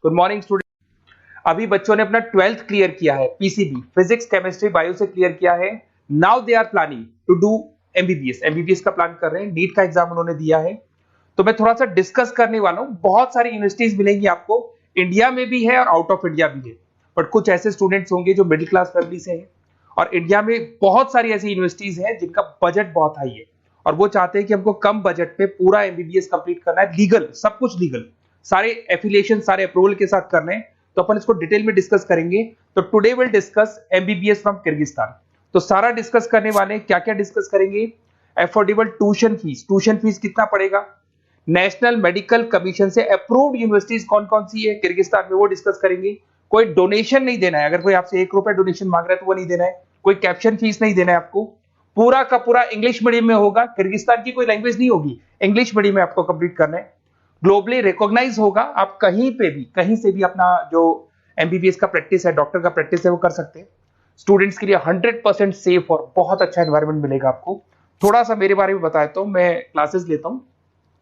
Good morning student. अभी बच्चों ने अपना 12th क्लियर किया है, पीसीबी फिजिक्स केमिस्ट्री बायो से क्लियर किया है। Now they are planning to do MBBS का प्लान कर रहे हैं। नीट का एग्जाम उन्होंने दिया है, तो मैं थोड़ा सा डिस्कस करने वाला हूं। बहुत सारी यूनिवर्सिटीज मिलेंगी आपको, इंडिया में भी है और आउट ऑफ इंडिया भी है, बट कुछ ऐसे स्टूडेंट्स होंगे जो मिडिल क्लास फैमिली से हैं, और इंडिया में बहुत सारी ऐसी यूनिवर्सिटीज हैं जिनका बजट बहुत हाई है और वो चाहते हैं कि हमको कम बजट में पूरा एमबीबीएस कंप्लीट करना है, लीगल, सब कुछ लीगल, सारे एफिलिएशन सारे अप्रूवल के साथ करने हैं। तो अपन इसको डिटेल में डिस्कस करेंगे। तो today will discuss MBBS from Kyrgyzstan. तो सारा डिस्कस करने वाले, क्या क्या डिस्कस करेंगे? अफोर्डेबल ट्यूशन फीस कितना पड़ेगा, नेशनल मेडिकल कमीशन से अप्रूव्ड यूनिवर्सिटीज कौन कौन सी है किर्गिस्तान में, वो डिस्कस करेंगे। कोई डोनेशन नहीं देना है, अगर कोई आपसे 1 रुपए डोनेशन मांग रहा है तो वो नहीं देना है। कोई कैप्शन फीस नहीं देना है आपको। पूरा का पूरा इंग्लिश मीडियम में होगा, किर्गिस्तान की कोई लैंग्वेज नहीं होगी, इंग्लिश मीडियम में आपको कंप्लीट करना है। ग्लोबली रिकॉग्नाइज होगा, आप कहीं पे भी कहीं से भी अपना जो एमबीबीएस का प्रैक्टिस है, डॉक्टर का प्रैक्टिस है, वो कर सकते हैं। स्टूडेंट्स के लिए 100% सेफ और बहुत अच्छा एनवायरनमेंट मिलेगा आपको। थोड़ा सा मेरे बारे में बताया तो मैं क्लासेस लेता हूँ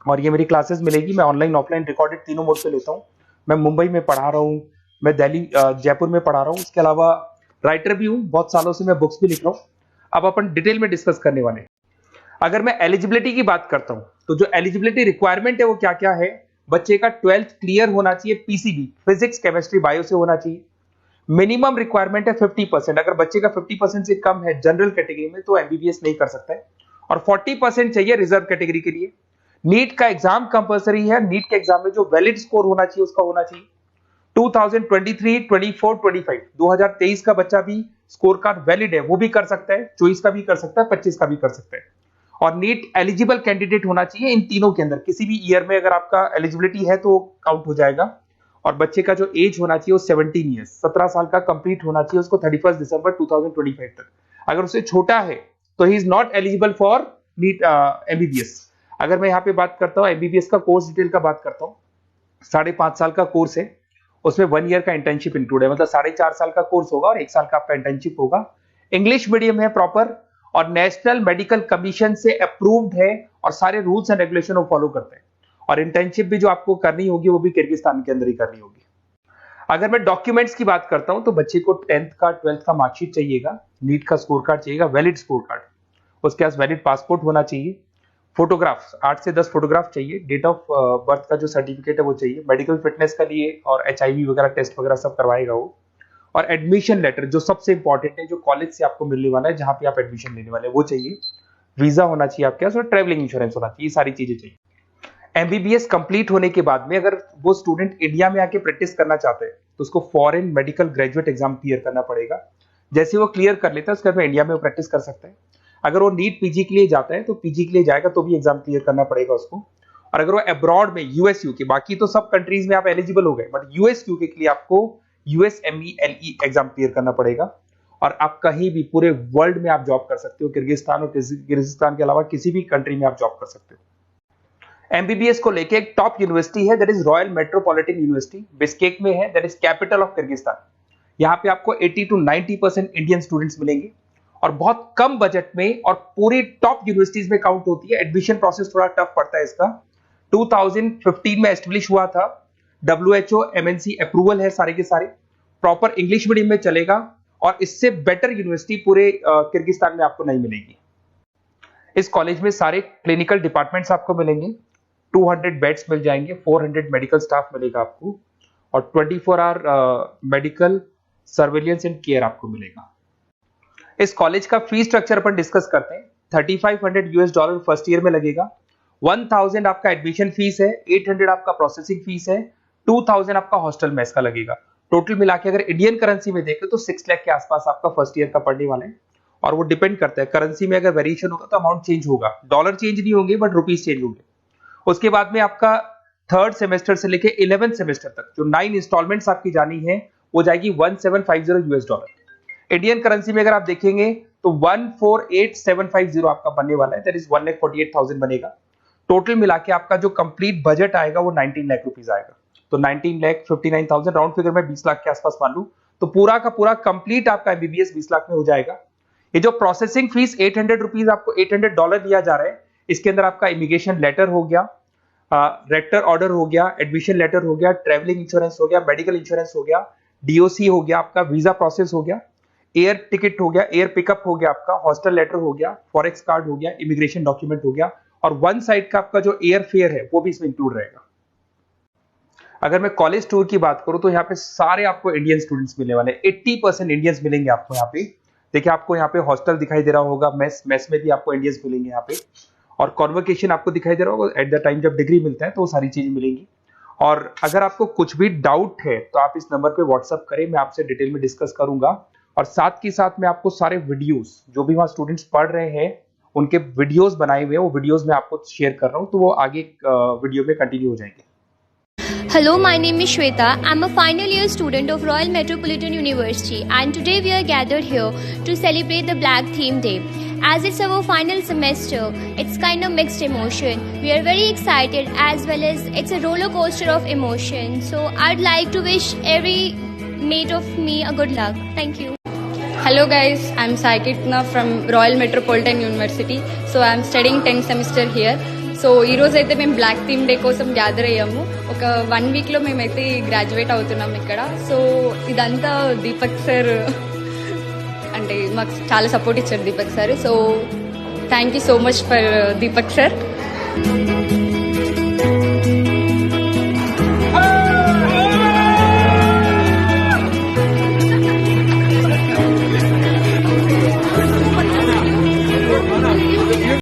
और ये मेरी क्लासेस मिलेगी, मैं ऑनलाइन ऑफलाइन रिकॉर्डेड तीनों मोड पे लेता हूँ। मैं मुंबई में पढ़ा रहा हूँ, मैं दिल्ली जयपुर में पढ़ा रहा हूँ, इसके अलावा राइटर भी हूँ, बहुत सालों से मैं बुक्स भी लिख रहा हूँ। अब अपन डिटेल में डिस्कस करने वाले हैं। अगर मैं एलिजिबिलिटी की बात करता हूं तो जो एलिजिबिलिटी रिक्वायरमेंट है वो क्या क्या है? बच्चे का 12th क्लियर होना चाहिए, पीसीबी फिजिक्स केमिस्ट्री बायो से होना चाहिए। मिनिमम रिक्वायरमेंट है 50%। अगर बच्चे का 50% से कम है जनरल कैटेगरी में तो एमबीबीएस नहीं कर सकता है, और 40% चाहिए रिजर्व कैटेगरी के लिए। नीट का एग्जाम कंपलसरी है। नीट के एग्जाम में जो वैलिड स्कोर होना चाहिए उसका होना चाहिए 2023, 24, 25, 2023 का बच्चा भी स्कोर कार्ड वैलिड है, वो भी कर सकता है, 24 का भी कर सकता है, 25 का भी कर सकता है। और नीट एलिजिबल कैंडिडेट होना चाहिए इन तीनों के अंदर, किसी भी ईयर में अगर आपका एलिजिबिलिटी है तो काउंट हो जाएगा। और बच्चे का जो एज होना चाहिए वो 17 ईयर्स, 17 साल का कंप्लीट होना चाहिए उसको 31 दिसंबर 2025 तक। अगर उससे छोटा है तो he is not eligible for NEET MBBS. अगर मैं यहाँ पे बात करता हूँ एमबीबीएस का कोर्स डिटेल का बात करता हूँ, 5.5 साल का कोर्स है, उसमें 1 ईयर का इंटर्नशिप इंक्लूड है, मतलब 4.5 साल का कोर्स होगा और 1 साल का आपका इंटर्नशिप होगा। इंग्लिश मीडियम है प्रॉपर, और नेशनल मेडिकल कमीशन से अप्रूव्ड है और सारे रूल्स एंड रेगुलेशन को फॉलो करते हैं। और इंटर्नशिप भी जो आपको करनी होगी वो भी किर्गिस्तान के अंदर ही करनी होगी। अगर मैं डॉक्यूमेंट्स की बात करता हूं तो बच्चे को 10th का 12th का मार्कशीट चाहिएगा, नीट का स्कोर कार्ड चाहिएगा, वैलिड स्कोर कार्ड, उसके पास वैलिड पासपोर्ट होना चाहिए, फोटोग्राफ्स 8 से 10 फोटोग्राफ चाहिए, डेट ऑफ बर्थ का जो सर्टिफिकेट है वो चाहिए, मेडिकल फिटनेस का लिए और एचआईवी वगैरह टेस्ट वगैरह सब करवाएगा वो। और एडमिशन लेटर जो सबसे इंपॉर्टेंट है, जो कॉलेज से आपको मिलने वाला है, जहां पे आप एडमिशन लेने वाले हैं, वो चाहिए। वीजा होना चाहिए आपके पास और ट्रैवलिंग इंश्योरेंस होना चाहिए, ये सारी चीजें चाहिए। एमबीबीएस कंप्लीट होने के बाद में अगर वो स्टूडेंट इंडिया में आके प्रैक्टिस करना चाहते हैं तो उसको foreign medical graduate exam clear करना पड़ेगा। जैसे वो क्लियर कर लेता है उसके बाद इंडिया में वो प्रैक्टिस कर सकता है। अगर वो नीट पीजी के लिए जाता है तो पीजी के लिए जाएगा तो भी एग्जाम क्लियर करना पड़ेगा उसको। और अगर वो अब्रॉड में यूएस यूके, बाकी तो सब कंट्रीज में आप एलिजिबल हो गए, बट यूएस यूके के लिए आपको यूएसएमईएलई एग्जाम क्लियर करना पड़ेगा। और आप कहीं भी पूरे वर्ल्ड में आप जॉब कर सकते हो, किर्गिस्तान और किर्गिस्तान के अलावा किसी भी कंट्री में आप जॉब कर सकते हो। एमबीबीएस को लेके एक टॉप यूनिवर्सिटी है, that is royal metropolitan university, Bishkek में है, that is capital of Kyrgyzstan. यहाँ पे आपको 80 to 90% इंडियन स्टूडेंट्स मिलेंगे और बहुत कम बजट में, और पूरी टॉप यूनिवर्सिटीज में काउंट होती है। एडमिशन प्रोसेस थोड़ा टफ पड़ता है इसका। 2015 में एस्टेब्लिश हुआ था, WHO MNC अप्रूवल है, सारे के सारे प्रॉपर इंग्लिश मीडियम में चलेगा, और इससे बेटर यूनिवर्सिटी पूरे किर्गिस्तान में आपको नहीं मिलेगी। इस कॉलेज में सारे क्लिनिकल डिपार्टमेंट्स आपको मिलेंगे, 200 बेड्स मिल जाएंगे, 400 मेडिकल स्टाफ मिलेगा आपको, और 24 hour medical surveillance and care आपको मिलेगा। इस कॉलेज का फीस स्ट्रक्चर पर डिस्कस करते हैं। $3500 फर्स्ट ईयर में लगेगा, 1000 आपका एडमिशन फीस है, 800 आपका प्रोसेसिंग फीस है, 2000 आपका हॉस्टल मेस का लगेगा। टोटल मिला के अगर इंडियन करेंसी में देखें तो 6 लाख के आसपास आपका फर्स्ट ईयर का पड़ने वाला है। और वो डिपेंड करता है करेंसी में, अगर वेरिएशन होगा तो अमाउंट चेंज होगा, डॉलर चेंज नहीं होंगे बट रुपीज चेंज होंगे। उसके बाद में आपका 3rd सेमेस्टर से लेके 11th सेमेस्टर तक जो 9 इंस्टॉलमेंट्स आपकी जानी है वो जाएगी $1750। इंडियन करेंसी में अगर आप देखेंगे तो 148750 आपका बनने वाला है, दैट इज 1,48,000 बनेगा। टोटल मिला के आपका जो कंप्लीट बजट आएगा वो 19 लाख रुपीज आएगा। तो 19,59,000 राउंड फिगर में 20 लाख के आसपास मान लूं तो पूरा का पूरा कंप्लीट आपका एमबीबीएस 20 लाख में हो जाएगा। ये जो प्रोसेसिंग फीस $800 आपको $800 दिया जा रहा है, इसके अंदर आपका इमिग्रेशन लेटर हो गया, रेक्टर ऑर्डर हो गया, एडमिशन लेटर हो गया, ट्रेवलिंग इंश्योरेंस हो गया, मेडिकल इंश्योरेंस हो गया, डीओसी हो गया, आपका वीजा प्रोसेस हो गया, एयर टिकट हो गया, एयर पिकअप हो गया, आपका हॉस्टल लेटर हो गया, फॉरेक्स कार्ड हो गया, इमिग्रेशन डॉक्यूमेंट हो गया, और वन साइड का आपका जो एयर फेयर है वो भी इसमें इंक्लूड रहेगा। अगर मैं कॉलेज टूर की बात करूं तो यहाँ पे सारे आपको इंडियन स्टूडेंट्स मिलने वाले हैं, 80% इंडियंस मिलेंगे आपको यहाँ पे। देखिए आपको यहाँ पे हॉस्टल दिखाई दे रहा होगा, मेस में भी आपको इंडियंस मिलेंगे यहाँ पे, और कॉन्वोकेशन आपको दिखाई दे रहा होगा एट द टाइम जब डिग्री मिलता है, तो वो सारी चीजें मिलेंगी। और अगर आपको कुछ भी डाउट है तो आप इस नंबर पे व्हाट्सअप करें, मैं आपसे डिटेल में डिस्कस करूंगा। और साथ के साथ मैं आपको सारे वीडियोस जो भी वहाँ स्टूडेंट्स पढ़ रहे हैं उनके वीडियोस बनाए हुए हैं, वो वीडियोस मैं आपको शेयर कर रहा हूँ, तो वो आगे वीडियो में कंटिन्यू हो जाएंगे। Hello, my name is Shweta. I'm a final year student of Royal Metropolitan University, and today we are gathered here to celebrate the Black Theme Day. As it's our final semester, it's kind of mixed emotion. We are very excited as well as it's a roller coaster of emotion. So I'd like to wish every mate of me a good luck. Thank you. Hello guys, I'm Saikitna from Royal Metropolitan University. So I'm studying 10th semester here. So ఈరోజు అయితే మేము black theme day కోసం gather అయ్యాము. ఒక 1 వీక్లో మేమైతే graduate అవుతున్నాం ఇక్కడ. సో ఇదంతా దీపక్ సార్ అంటే మాకు చాలా సపోర్ట్ ఇచ్చారు Deepak sir. So thank you so much for Deepak sir.